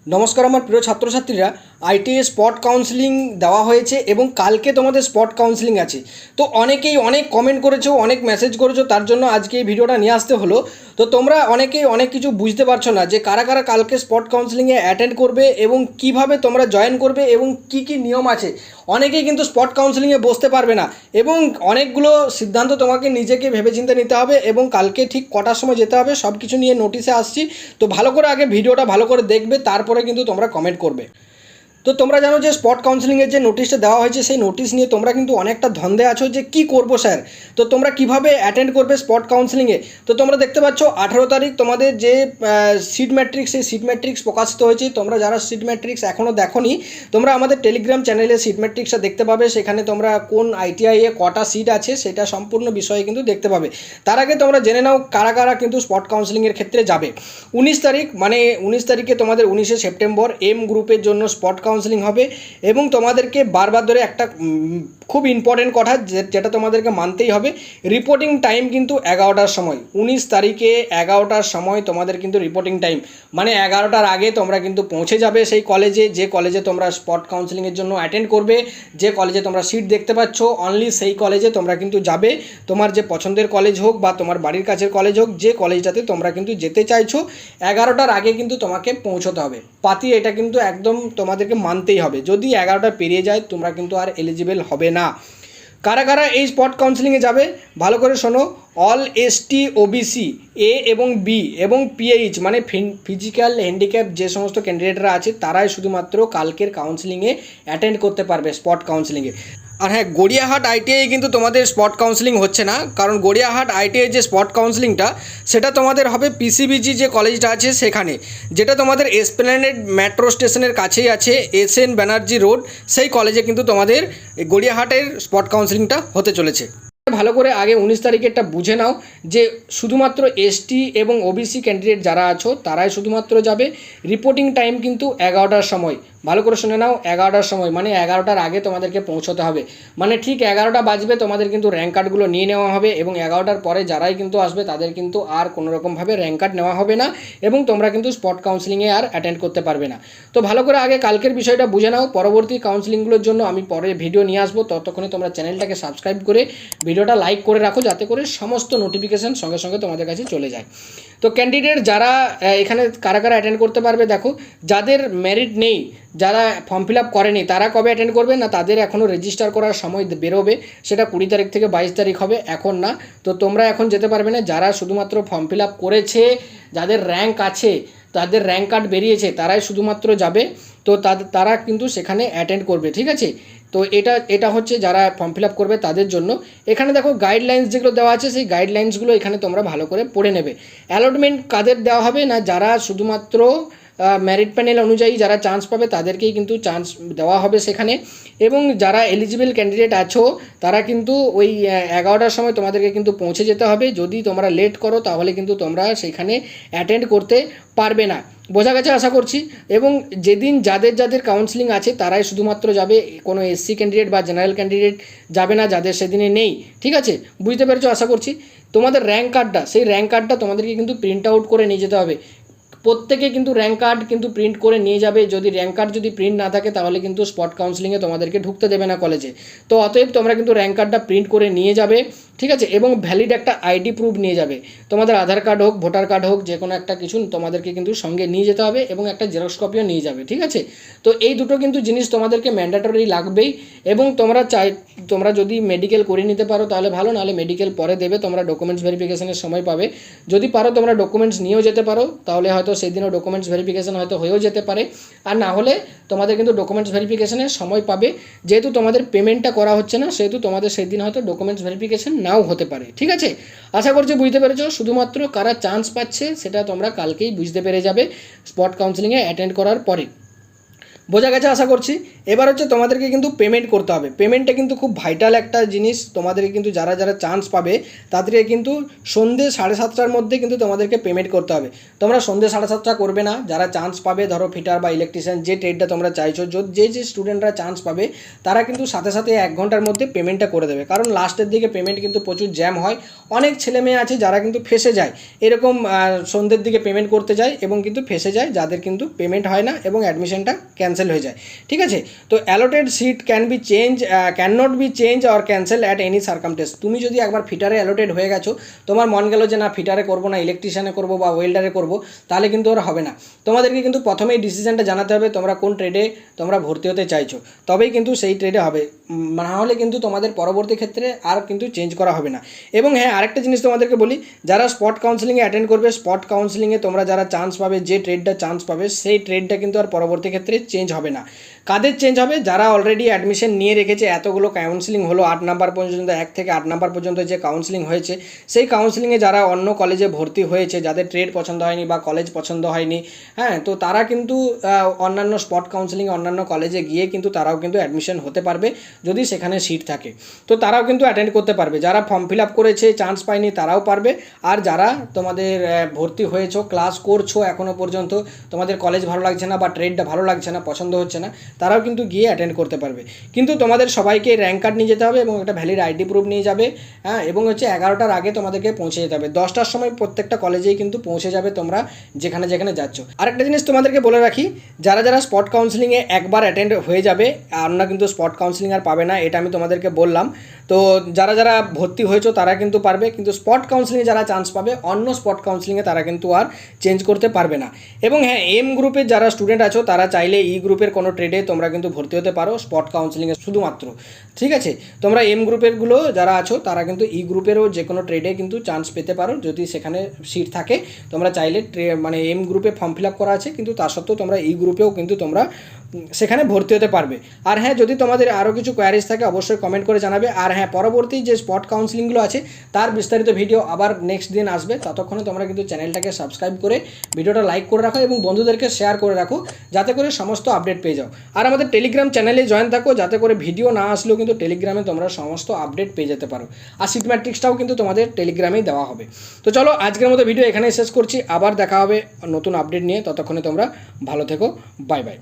নমস্কার আমার প্রিয় ছাত্রছাত্রীরা, আইটিআই স্পট কাউন্সেলিং দেওয়া হয়েছে এবং কালকে তোমাদের স্পট কাউন্সেলিং আছে। তো অনেকেই অনেক কমেন্ট করেছো, অনেক মেসেজ করেছো, তার জন্য আজকে এই ভিডিওটা নিয়ে আসতে হলো। তো তোমরা অনেকেই অনেক কিছু বুঝতে পারছো না যে কারা কারা কালকে স্পট কাউন্সেলিংয়ে অ্যাটেন্ড করবে এবং কিভাবে তোমরা জয়েন করবে এবং কি কি নিয়ম আছে। অনেকেই কিন্তু স্পট কাউন্সেলিংয়ে বসতে পারবে না এবং অনেকগুলো সিদ্ধান্ত তোমাকে নিজেকে ভেবেচিন্তে নিতে হবে এবং কালকে ঠিক কটার সময় যেতে হবে সব কিছু নিয়ে নোটিশে আসছি। তো ভালো করে আগে ভিডিওটা ভালো করে দেখবে, তারপরে কিন্তু তোমরা কমেন্ট করবে। তো তোমরা জানো যে স্পট কাউন্সেলিংয়ের যে নোটিশটা দেওয়া হয়েছে সেই নোটিশ নিয়ে তোমরা কিন্তু অনেকটা ধন্দে আছো যে কি করবো স্যার। তো তোমরা কিভাবে অ্যাটেন্ড করবে স্পট কাউন্সেলিংয়ে। তো তোমরা দেখতে পাচ্ছ 18 তারিখ তোমাদের যে সিট ম্যাট্রিক্স, সেই সিট ম্যাট্রিক্স প্রকাশিত হয়েছে। তোমরা যারা সিট ম্যাট্রিক্স এখনও দেখোনি, তোমরা আমাদের টেলিগ্রাম চ্যানেলে সিট ম্যাট্রিক্সটা দেখতে পাবে। সেখানে তোমরা কোন আইটিআইয়ে কটা সিট আছে সেটা সম্পূর্ণ বিষয়ে কিন্তু দেখতে পাবে। তার আগে তোমরা জেনে নাও কারা কারা কিন্তু স্পট কাউন্সেলিংয়ের ক্ষেত্রে যাবে। 19 তারিখ মানে 19 তারিখে তোমাদের 19শে সেপ্টেম্বর এম গ্রুপের জন্য স্পট কাউন্সেলিং হবে এবং তোমাদেরকে বারবার ধরে একটা খুব ইম্পর্টেন্ট কথা যেটা তোমাদেরকে মানতেই হবে, রিপোর্টিং টাইম কিন্তু 11টার সময়। 19 তারিখে 11টার সময় তোমাদের কিন্তু রিপোর্টিং টাইম, মানে 11টার আগে তোমরা কিন্তু পৌঁছে যাবে সেই কলেজে, যে কলেজে তোমরা স্পট কাউন্সেলিংয়ের জন্য অ্যাটেন্ড করবে, যে কলেজে তোমরা সিট দেখতে পাচ্ছ অনলি সেই কলেজে তোমরা কিন্তু যাবে। তোমার যে পছন্দের কলেজ হোক বা তোমার বাড়ির কাছের কলেজ হোক, যে কলেজটাতে তোমরা কিন্তু যেতে চাইছো 11টার আগে কিন্তু তোমাকে পৌঁছতে হবে। পাতি এটা কিন্তু একদম তোমাদেরকে মানতেই হবে। যদি 11টা পেরিয়ে যায় তোমরা কিন্তু আর এলিজিবল হবে না। কারা কারা এই স্পট কাউন্সেলিংয়ে যাবে ভালো করে শোনো। অল এসটি, ওবিসি, এ এবং বি এবং পিএইচ মানে ফিজিক্যাল হ্যান্ডিক্যাপ যে সমস্ত ক্যান্ডিডেটরা আছে তারাই শুধুমাত্র কালকের কাউন্সেলিংয়ে অ্যাটেন্ড করতে পারবে স্পট কাউন্সেলিংয়ে। আর হ্যাঁ, গড়িয়াহাট আইটিআই কিন্তু তোমাদের স্পট কাউন্সেলিং হচ্ছে না, কারণ গড়িয়াহাট আইটিআই যে স্পট কাউন্সেলিংটা সেটা তোমাদের হবে পিসিবিজি যে কলেজটা আছে সেখানে, যেটা তোমাদের এসপ্ল্যানেড মেট্রো স্টেশনের কাছেই আছে, এসএন ব্যানার্জি রোড, সেই কলেজে কিন্তু তোমাদের গড়িয়াহাটের স্পট কাউন্সেলিংটা হতে চলেছে। ভালো করে আগে 19 তারিখেরটা বুঝে নাও যে শুধুমাত্র এসটি এবং ওবিসি ক্যান্ডিডেট যারা আছো তারাই শুধুমাত্র যাবে। রিপোর্টিং টাইম কিন্তু 11টার সময়। ভালো করে শুনে নাও, 11টার সময় মানে 11টার আগে তোমাদেরকে পৌঁছতে হবে। মানে ঠিক 11টা বাজবে তোমাদের কিন্তু র্যাঙ্ক কার্ডগুলো নিয়ে নেওয়া হবে এবং 11টার পরে যারাই কিন্তু আসবে তাদের কিন্তু আর কোনোরকমভাবে র্যাঙ্ক কার্ড নেওয়া হবে না এবং তোমরা কিন্তু স্পট কাউন্সেলিংয়ে আর অ্যাটেন্ড করতে পারবে না। তো ভালো করে আগে কালকের বিষয়টা বুঝে নাও। পরবর্তী কাউন্সেলিংগুলোর জন্য আমি পরে ভিডিও নিয়ে আসবো, ততক্ষণে তোমরা চ্যানেলটাকে সাবস্ক্রাইব করে ভিডিওটা লাইক করে রাখো যাতে করে সমস্ত নোটিফিকেশান সঙ্গে সঙ্গে তোমাদের কাছে চলে যায়। তো ক্যান্ডিডেট যারা এখানে কারা কারা অ্যাটেন্ড করতে পারবে দেখো, যাদের মেরিট নেই, যারা ফর্ম ফিল আপ করেনি তারা কবে অ্যাটেন্ড করবে না, তাদের এখনও রেজিস্টার করার সময় বেরোবে, সেটা 20 তারিখ থেকে 22 তারিখ হবে, এখন না। তো তোমরা এখন যেতে পারবে না। যারা শুধুমাত্র ফর্ম ফিল আপ করেছে, যাদের র্যাঙ্ক আছে, তাদের র্যাঙ্ক কার্ড বেরিয়েছে, তারাই শুধুমাত্র যাবে। তো তারা কিন্তু সেখানে অ্যাটেন্ড করবে, ঠিক আছে। তো এটা হচ্ছে যারা ফর্ম ফিল আপ করবে তাদের জন্য। এখানে দেখো গাইডলাইন্স যেগুলো দেওয়া আছে সেই গাইডলাইন্সগুলো এখানে তোমরা ভালো করে পড়ে নেবে। অ্যালটমেন্ট কাদের দেওয়া হবে না, যারা শুধুমাত্র মেরিট প্যানেল অনুযায়ী যারা চান্স পাবে তাদেরকেই কিন্তু চান্স দেওয়া হবে সেখানে। এবং যারা এলিজিবল ক্যান্ডিডেট আছো তারা কিন্তু ওই 11টার সময় তোমাদেরকে কিন্তু পৌঁছে যেতে হবে। যদি তোমরা লেট করো তাহলে কিন্তু তোমরা সেখানে অ্যাটেন্ড করতে পারবে না। বোঝা গেছে আশা করছি। এবং যেদিন যাদের যাদের কাউন্সেলিং আছে তারাই শুধুমাত্র যাবে, কোনো এসসি ক্যান্ডিডেট বা জেনারেল ক্যান্ডিডেট যাবে না যাদের সেদিনে নেই, ঠিক আছে। বুঝতে পেরেছো আশা করছি। তোমাদের র্যাঙ্ক কার্ডটা, সেই র্যাঙ্ক কার্ডটা তোমাদেরকে কিন্তু প্রিন্ট আউট করে নিয়ে যেতে হবে। প্রত্যেকে কিন্তু র্যাঙ্ক কার্ড কিন্তু প্রিন্ট করে নিয়ে যাবে। যদি র্যাঙ্ক কার্ড যদি প্রিন্ট না থাকে তাহলে কিন্তু স্পট কাউন্সেলিংয়ে তোমাদেরকে ঢুকতে দেবে না কলেজে। তো অতএব তোমরা কিন্তু র্যাঙ্ক কার্ডটা প্রিন্ট করে নিয়ে যাবে, ঠিক আছে। এবং ভ্যালিড একটা আইডি প্রুফ নিয়ে যাবে। তোমাদের আধার কার্ড হোক, ভোটার কার্ড হোক, যে কোনো একটা কিছু তোমাদেরকে কিন্তু সঙ্গে নিয়ে যেতে হবে এবং একটা জেরক্স কপিও নিয়ে যাবে, ঠিক আছে। তো এই দুটো কিন্তু জিনিস তোমাদেরকে ম্যান্ডেটরি লাগবেই। এবং তোমরা যদি মেডিকেল করে নিতে পারো তাহলে ভালো, নাহলে মেডিকেল পরে দেবে, তোমরা ডকুমেন্টস ভেরিফিকেশনের সময় পাবে। যদি পারো তোমরা ডকুমেন্টস নিয়েও যেতে পারো, তাহলে হয়তো সেদিনও ডকুমেন্টস ভেরিফিকেশন হয়তো হয়েও যেতে পারে। আর না হলে তোমাদের কিন্তু ডকুমেন্টস ভেরিফিকেশনের সময় পাবে। যেহেতু তোমাদের পেমেন্টটা করা হচ্ছে না সেহেতু তোমাদের সেদিন হয়তো ডকুমেন্টস ভেরিফিকেশন নাও হতে পারে, ঠিক আছে। আশা করছি বুঝতে পেরেছো। শুধুমাত্র কারা চান্স পাচ্ছে সেটা তোমরা কালকেই বুঝতে পেরে যাবে স্পট কাউন্সেলিংয়ে অ্যাটেন্ড করার পরে। বোঝা গেছে আশা করছি। এবার হচ্ছে তোমাদেরকে কিন্তু পেমেন্ট করতে হবে। পেমেন্টটা কিন্তু খুব ভাইটাল একটা জিনিস। তোমাদেরকে কিন্তু যারা যারা চান্স পাবে তাদেরকে কিন্তু সন্ধ্যে 7:30টার মধ্যে কিন্তু তোমাদেরকে পেমেন্ট করতে হবে। তোমরা সন্ধ্যে 7:30 করবে না। যারা চান্স পাবে, ধরো ফিটার বা ইলেকট্রিশিয়ান যে ট্রেডটা তোমরা চাইছো, যে স্টুডেন্টরা চান্স পাবে তারা কিন্তু সাথে সাথে 1 ঘন্টার মধ্যে পেমেন্টটা করে দেবে। কারণ লাস্টের দিকে পেমেন্ট কিন্তু প্রচুর জ্যাম হয়। অনেক ছেলে মেয়ে আছে যারা কিন্তু ফেসে যায়, এরকম সন্ধ্যের দিকে পেমেন্ট করতে যায় এবং কিন্তু ফেসে যায়, যাদের কিন্তু পেমেন্ট হয় না এবং অ্যাডমিশনটা ক্যান্সেল হয়ে যায়। ঠিক আছে, তো allotted seat can not be change or cancel at any circumstance. তুমি যদি একবার ফিটারে অ্যালোটেড হয়ে গেছো, তোমার মন গেল যে না ফিটারে করবো না, ইলেকট্রিশিয়ানে করবো বা ওয়েল্ডারে করবো, তাহলে কিন্তু ওরা হবে না। তোমাদেরকে কিন্তু প্রথমেই ডিসিশনটা জানাতে হবে তোমরা কোন ট্রেডে তোমরা ভর্তি হতে চাইছো, তবেই কিন্তু সেই ট্রেডে হবে। না হলে কিন্তু তোমাদের পরবর্তী ক্ষেত্রে আর কিন্তু চেঞ্জ করা হবে না। এবং হ্যাঁ, আরেকটা জিনিস তোমাদেরকে বলি, যারা স্পট কাউন্সেলিংয়ে অ্যাটেন্ড করবে, স্পট কাউন্সেলিংয়ে তোমরা যারা চান্স পাবে, যে ট্রেডটা চান্স পাবে সেই ট্রেডটা কিন্তু আর পরবর্তী ক্ষেত্রে চেঞ্জ হবে না। কাদের চেঞ্জ হবে? যারা অলরেডি অ্যাডমিশন নিয়ে রেখেছে, এতগুলো কাউন্সেলিং হলো 8 নাম্বার পর্যন্ত, 1 থেকে 8 নাম্বার পর্যন্ত যে কাউন্সেলিং হয়েছে, সেই কাউন্সেলিংয়ে যারা অন্য কলেজে ভর্তি হয়েছে, যাদের ট্রেড পছন্দ হয়নি বা কলেজ পছন্দ হয়নি, হ্যাঁ, তো তারা কিন্তু অন্যান্য স্পট কাউন্সেলিংয়ে অন্যান্য কলেজে গিয়ে কিন্তু তারাও কিন্তু অ্যাডমিশন হতে পারবে যদি সেখানে সিট থাকে। তো তারাও কিন্তু অ্যাটেন্ড করতে পারবে। যারা ফর্ম ফিল আপ করেছে চান্স পায়নি তারাও পারবে। আর যারা তোমাদের ভর্তি হয়েছো, ক্লাস করছো এখনও পর্যন্ত, তোমাদের কলেজ ভালো লাগছে না বা ট্রেডটা ভালো লাগছে না, পছন্দ হচ্ছে না, তারাও কিন্তু গিয়ে অ্যাটেন্ড করতে পারবে। কিন্তু তোমাদের সবাইকে র্যাঙ্ক কার্ড নিয়ে যেতে হবে এবং একটা ভ্যালিড আইডি প্রুফ নিয়ে যাবে। হ্যাঁ, এবং হচ্ছে 11টার আগে তোমাদেরকে পৌঁছে যেতে হবে। 10টার সময় প্রত্যেকটা কলেজেই কিন্তু পৌঁছে যাবে তোমরা যেখানে যেখানে যাচ্ছ। আরেকটা জিনিস তোমাদেরকে বলে রাখি, যারা যারা স্পট কাউন্সেলিংয়ে একবার অ্যাটেন্ড হয়ে যাবে, আমরা কিন্তু স্পট কাউন্সেলিং আর পাবে না, এটা আমি তোমাদেরকে বললাম। তো যারা যারা ভর্তি হয়েছো তারা কিন্তু পারবে, কিন্তু স্পট কাউন্সেলিংয়ে যারা চান্স পাবে অন্য স্পট কাউন্সেলিংয়ে তারা কিন্তু আর চেঞ্জ করতে পারবে না। এবং হ্যাঁ, এম গ্রুপের যারা স্টুডেন্ট আছো তারা চাইলে ই গ্রুপের কোনো ট্রেডে তোমরা কিন্তু ভর্তি হতে পারো স্পট কাউন্সেলিংয়ে শুধুমাত্র। ঠিক আছে, তোমরা এম গ্রুপেরগুলো যারা আছো তারা কিন্তু ই গ্রুপেরও যে কোনো ট্রেডে কিন্তু চান্স পেতে পারো যদি সেখানে সিট থাকে। তোমরা চাইলে মানে এম গ্রুপে ফর্ম ফিল আপ করা আছে, কিন্তু তা সত্ত্বেও তোমরা ই গ্রুপেও কিন্তু তোমরা সেখানে ভর্তি হতে পারবে। আর হ্যাঁ, যদি তোমাদের আরও কিছু কোয়ারিজ থাকে অবশ্যই কমেন্ট করে জানাবে। আর হ্যাঁ, পরবর্তী যে স্পট কাউন্সেলিংগুলো আছে তার বিস্তারিত ভিডিও আবার নেক্সট দিন আসবে। ততক্ষণে তোমরা কিন্তু চ্যানেলটাকে সাবস্ক্রাইব করে ভিডিওটা লাইক করে রাখো এবং বন্ধুদেরকে শেয়ার করে রাখো, যাতে করে সমস্ত আপডেট পেয়ে যাও। আর আমাদের টেলিগ্রাম চ্যানেলে জয়েন থাকো, যাতে করে ভিডিও না আসলেও কিন্তু টেলিগ্রামে তোমরা সমস্ত আপডেট পেয়ে যেতে পারো। আর সিট ম্যাট্রিক্সটাও কিন্তু তোমাদের টেলিগ্রামেই দেওয়া হবে। তো চলো, আজকের মতো ভিডিও এখানেই শেষ করছি। আবার দেখা হবে নতুন আপডেট নিয়ে। ততক্ষণে তোমরা ভালো থেকো। Bye bye.